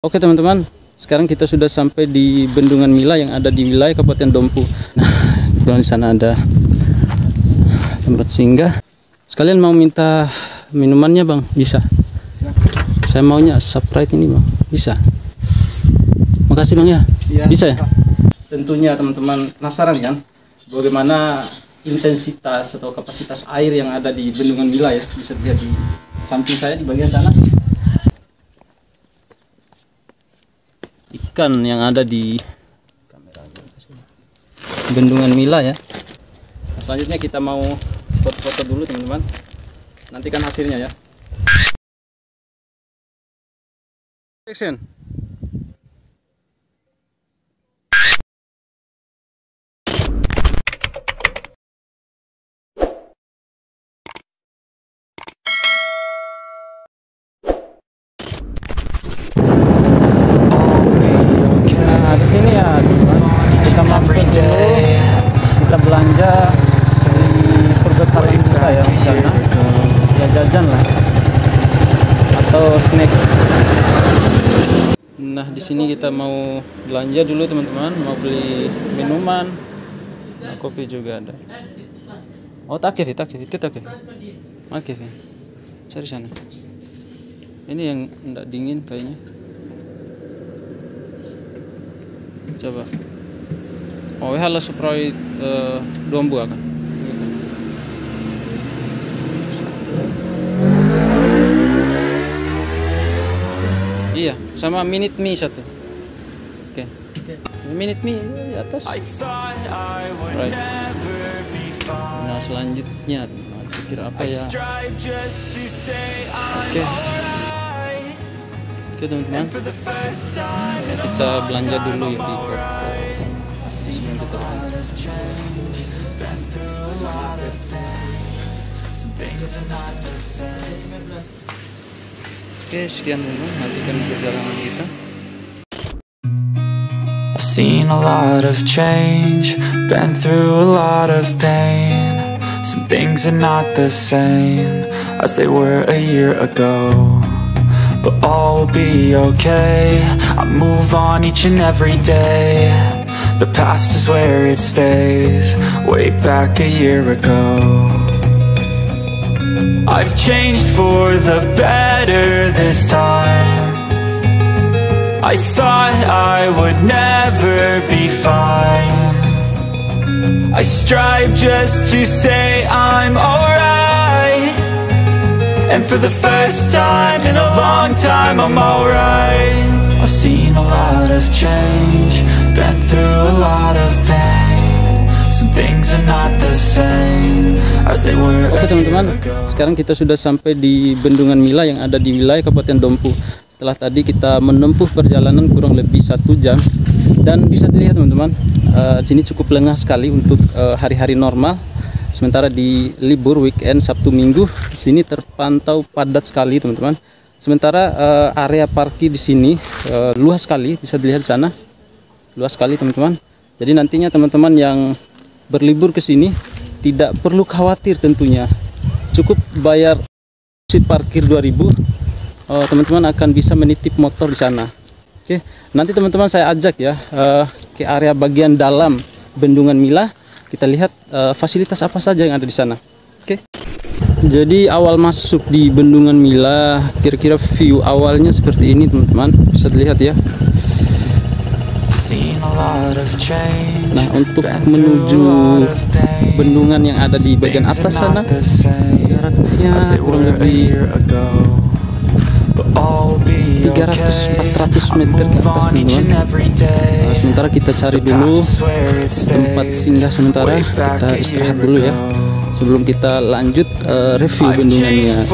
Oke teman-teman, sekarang kita sudah sampai di Bendungan Mila yang ada di wilayah Kabupaten Dompu. Nah, di sana ada tempat singgah. Sekalian mau minta minumannya bang, bisa? Saya maunya Sprite ini bang, bisa? Makasih bang ya. Bisa ya? Tentunya teman-teman penasaran kan, bagaimana intensitas atau kapasitas air yang ada di Bendungan Mila ya. Bisa dilihat di samping saya di bagian sana. Ikan yang ada di Bendungan Mila ya. Nah, selanjutnya kita mau foto-foto dulu teman-teman. Nantikan hasilnya ya. Action. Kita belanja di perbekalan kita ya, misalnya ya jajan lah atau snack. Nah di sini kita mau belanja dulu teman-teman, mau beli minuman, nah, kopi juga ada. Oh takif itu takif. Cari sana. Ini yang enggak dingin kayaknya. Coba. Oh, halo Sprite 2 buah kan? Iya, sama minute mie satu. Oke. Minute mie di atas. Right. Nah, selanjutnya kira apa ya? Oke, teman-teman. Kita belanja dulu ya di toko. Sebelum kita Oke, sekian dulu, nantikan perjalanan kita. I've seen a lot of change, been through a lot of pain. Some things are not the same as they were a year ago, but all will be okay. I move on each and every day. The past is where it stays, way back a year ago. I've changed for the better this time. I thought I would never be fine. I strive just to say I'm alright, and for the first time in a long time I'm alright. I've seen a lot of change, been through a lot of pain. Some things are not the same as they were. Oke teman-teman, sekarang kita sudah sampai di Bendungan Mila yang ada di wilayah Kabupaten Dompu. Setelah tadi kita menempuh perjalanan kurang lebih 1 jam, dan bisa dilihat teman-teman, sini cukup lengah sekali untuk hari-hari normal. Sementara di libur weekend Sabtu Minggu, sini terpantau padat sekali teman-teman. Sementara area parkir di sini luas sekali, bisa dilihat di sana, luas sekali teman-teman. Jadi nantinya teman-teman yang berlibur ke sini tidak perlu khawatir tentunya, cukup bayar parkir 2000, teman-teman akan bisa menitip motor di sana. Oke, nanti teman-teman saya ajak ya ke area bagian dalam Bendungan Mila. Kita lihat fasilitas apa saja yang ada di sana. Oke. Jadi awal masuk di Bendungan Mila, kira-kira view awalnya seperti ini teman-teman, bisa dilihat ya. Nah untuk menuju bendungan yang ada di bagian atas sana, jaraknya kurang lebih 300-400 meter ke atas teman-teman. Nah, sementara kita cari dulu tempat singgah sementara, kita istirahat dulu ya sebelum kita lanjut review bendungannya.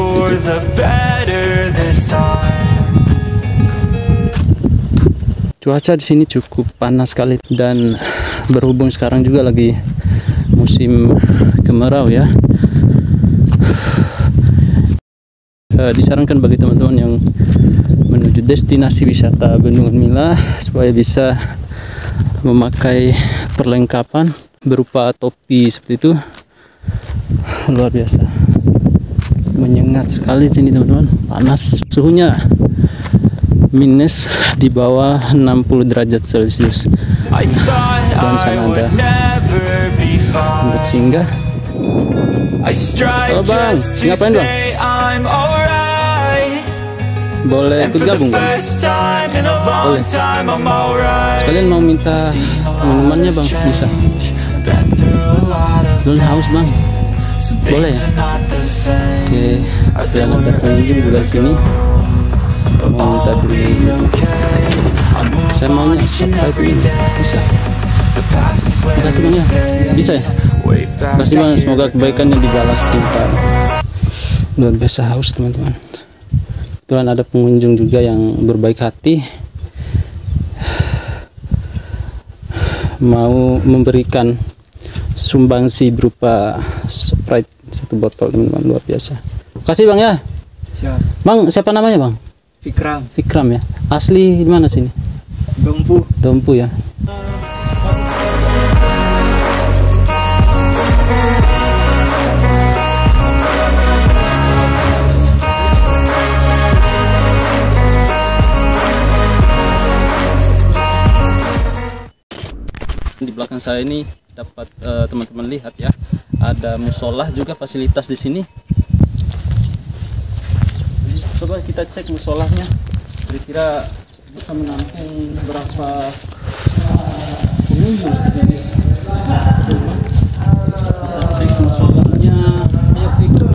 Cuaca di sini cukup panas sekali, dan berhubung sekarang juga lagi musim kemarau ya. Disarankan bagi teman-teman yang menuju destinasi wisata Bendungan Mila supaya bisa memakai perlengkapan berupa topi seperti itu. Luar biasa, menyengat sekali sini teman-teman, panas suhunya minus di bawah 60 derajat Celcius. Dan sana ada tempat singgah. Halo bang, ngapain bang? Boleh ikut gabung bang? Boleh. Sekalian mau minta minumannya bang, bisa? Belum haus bang? Boleh ya? Oke, dan ada pengunjung juga di sini. Mau minta dulu. Saya maunya Sprite ini, bisa? Makasih bang ya, bisa ya? Makasih bang, semoga kebaikannya dibalas timpa. Luar biasa haus teman-teman. Kebetulan ada pengunjung juga yang berbaik hati, mau memberikan sumbangsi berupa Sprite 1 botol teman-teman, luar biasa. Makasih bang ya. Siap. Bang, siapa namanya bang? Fikram. Fikram ya. Asli di mana sini? Dompu. Dompu ya. Di belakang saya ini dapat teman-teman lihat ya, ada musola juga fasilitas di sini. Coba kita cek musolahnya, kira-kira bisa menampung berapa pengunjung. Cek musolahnya, ayo Fikri.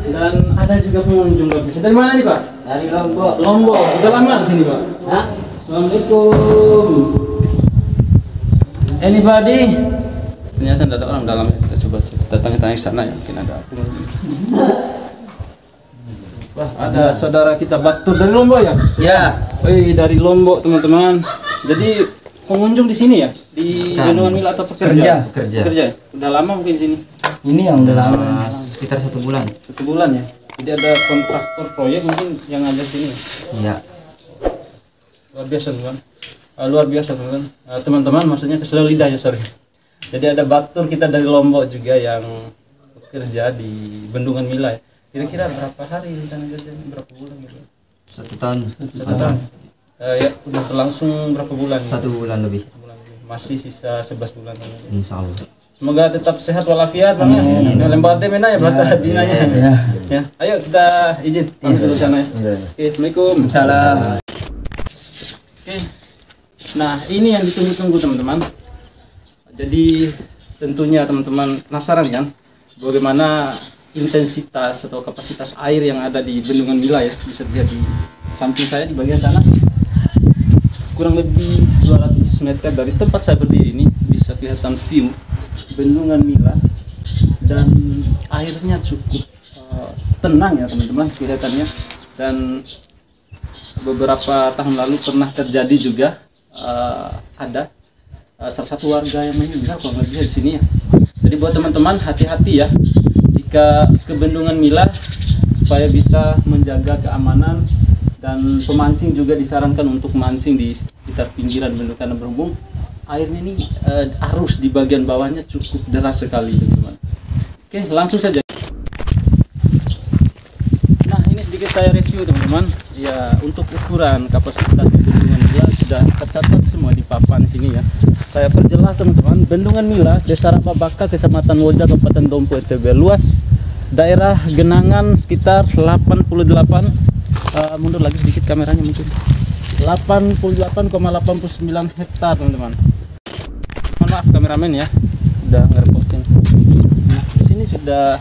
Dan ada juga pengunjung lebih. Dari mana nih Pak? Dari Lombok. Lombok. Udah lama di sini Pak? Hah? Assalamualaikum. Anybody? Ternyata tidak ada orang dalamnya. Kita coba tanya-tanya ke sana ya, mungkin ada apa. Wah, ada saudara kita Batur dari Lombok ya? Ya. Wih, dari Lombok teman-teman. Jadi pengunjung di sini ya? Di Bendungan Mila atau pekerja? Kerja. Udah lama mungkin di sini? Ini yang udah lama. Sekitar 1 bulan. 1 bulan ya? Jadi ada kontraktor proyek mungkin yang ada sini? Iya. Luar biasa teman. Luar biasa teman. Teman-teman maksudnya keselau lidah ya, sorry. Jadi ada Batur kita dari Lombok juga yang bekerja di Bendungan Mila ya. Kira-kira berapa hari rencana kerjanya, berapa bulan gitu? 1 tahun. 1 tahun. Ya udah berlangsung berapa bulan? 1 bulan lebih. Masih sisa 11 bulan. Insya Allah. Semoga tetap sehat walafiat bang ya. Lembate mena ya bahasa dinanya. Ya. Ayo kita izin pamit dulu sana ya. Oke, Assalamualaikum. Salam. Oke. Nah, ini yang ditunggu-tunggu teman-teman. Jadi tentunya teman-teman penasaran kan bagaimana intensitas atau kapasitas air yang ada di Bendungan Mila ya. Bisa dilihat di samping saya di bagian sana. Kurang lebih 200 meter dari tempat saya berdiri ini bisa kelihatan view Bendungan Mila dan airnya cukup tenang ya teman-teman kelihatannya. Dan beberapa tahun lalu pernah terjadi juga ada salah satu warga yang meninggal kalau nggak bisa di sini ya. Jadi buat teman-teman hati-hati ya jika ke Bendungan Mila supaya bisa menjaga keamanan, dan pemancing juga disarankan untuk mancing di sekitar pinggiran bendungan karena berhubung airnya ini arus di bagian bawahnya cukup deras sekali teman-teman. Oke, langsung saja. Nah, ini sedikit saya review teman-teman. Ya, untuk ukuran kapasitas di Bendungan Mila sudah tercatat semua di papan sini ya. Saya perjelas teman-teman, Bendungan Mila, Desa Rapabaka, Kecamatan Woja, Kabupaten Dompu, NTB. Luas daerah genangan sekitar 88, mundur lagi sedikit kameranya mungkin, 88,89 hektar teman-teman. Mohon maaf kameramen ya, udah ngerepotin. Nah, sini sudah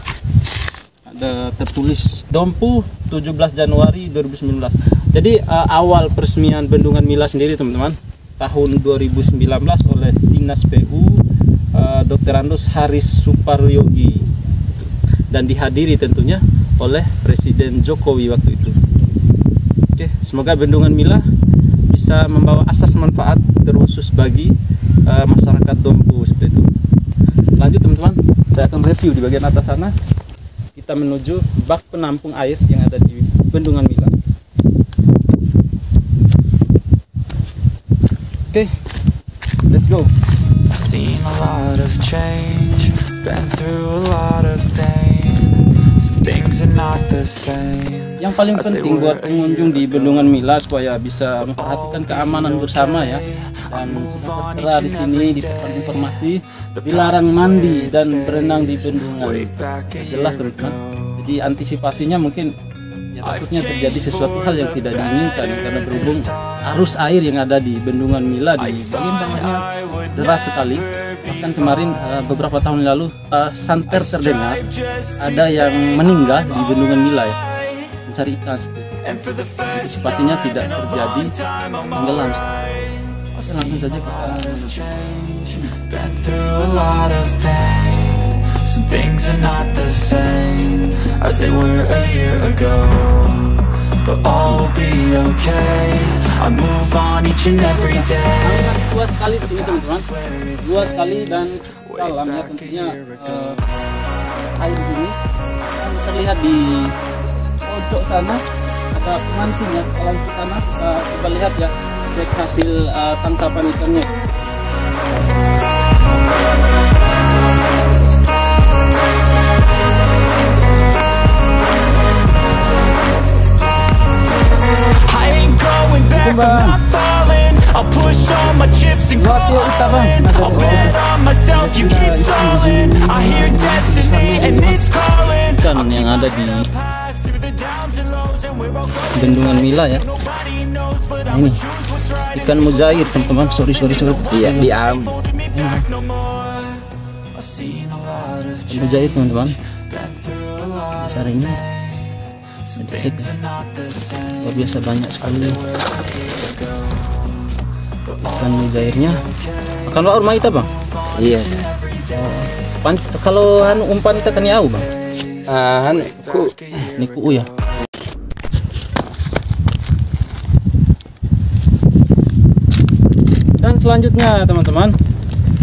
ada tertulis Dompu 17 Januari 2019. Jadi awal peresmian Bendungan Mila sendiri teman-teman tahun 2019 oleh Dinas PU Dr. Andus Haris Suparyogi, dan dihadiri tentunya oleh Presiden Jokowi waktu itu. Oke, semoga Bendungan Mila bisa membawa asas manfaat terkhusus bagi masyarakat Dompu seperti itu. Lanjut teman-teman, saya akan review di bagian atas sana. Kita menuju bak penampung air yang ada di Bendungan Mila. Oke, let's go. Seen a lot of change, been through a lot of pain. Some things are not the same. Yang paling penting buat pengunjung di Bendungan Mila supaya bisa memperhatikan keamanan bersama ya. Dan sudah tertera di sini di papan informasi dilarang mandi dan berenang di bendungan. Jelas teman-teman. Jadi antisipasinya mungkin ya takutnya terjadi sesuatu hal yang tidak diinginkan karena berhubung arus air yang ada di Bendungan Mila di bagian bawahnya deras sekali. Bahkan kemarin beberapa tahun lalu santer terdengar ada yang meninggal di Bendungan Mila ya, mencari ikan seperti itu. Antisipasinya tidak terjadi tenggelam. Oke, langsung saja kita Been through a lot of pain. Some things are not the same as they were a year ago, but all will be okay. I move on each and every day. sangat luas sekali di sini teman-teman, luas sekali dan cukup dalam ya tentunya. Air ini yang terlihat di pojok sana ada pemancing ya, kalau di sana kita coba lihat ya, cek hasil tangkapan ikannya. I ain't going back, I'm not falling. I'll push all my chips and call in. I'll bet on myself, you keep stalling. I hear destiny and it's calling. Ikan yang ada di Bendungan Mila ya. Nah, ini ikan mujair teman-teman. Sorry. Iya, diam. Ikan mujair teman-teman. Besar ini. Cek ya. Luar biasa banyak sekali ikan mujairnya. Makan waur mah itu bang? Iya. Kalau umpan itu kan yau bang? Ini ku ya. Dan selanjutnya teman-teman,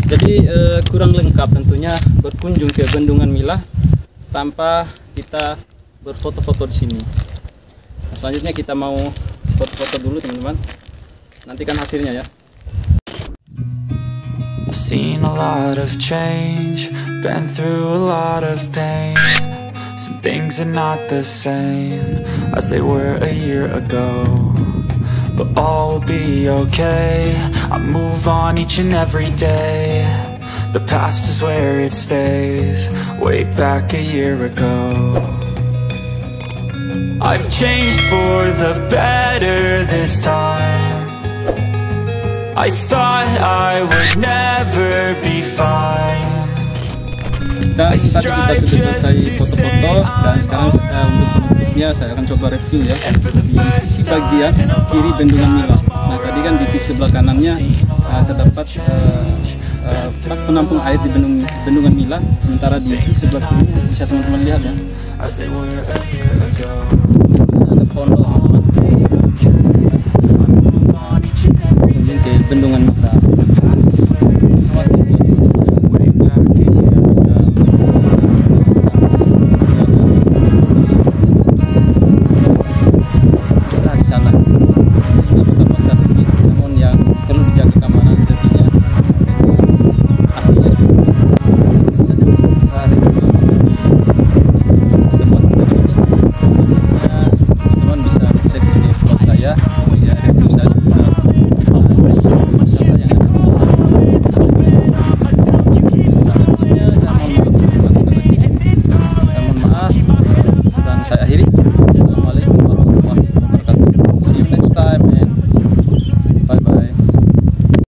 jadi kurang lengkap tentunya berkunjung ke Bendungan Mila tanpa kita berfoto-foto di sini. Nah, selanjutnya kita mau foto-foto dulu teman-teman. Nantikan hasilnya ya. I've seen a lot of change, been through a lot of pain. Some things are not the same as they were a year ago, but all will be okay. I move on each and every day. The past is where it stays, way back a year ago. I've changed for the better this time. I thought I would never be fine. Dan tadi kita sudah selesai foto-foto dan sekarang untuk penutupnya saya akan coba review ya di sisi bagian kiri Bendungan Mila. Nah tadi kan di sisi sebelah kanannya terdapat tempat penampung air di Bendungan Mila, sementara di sisi sebelah kiri bisa teman-teman lihat ya, ada pondok.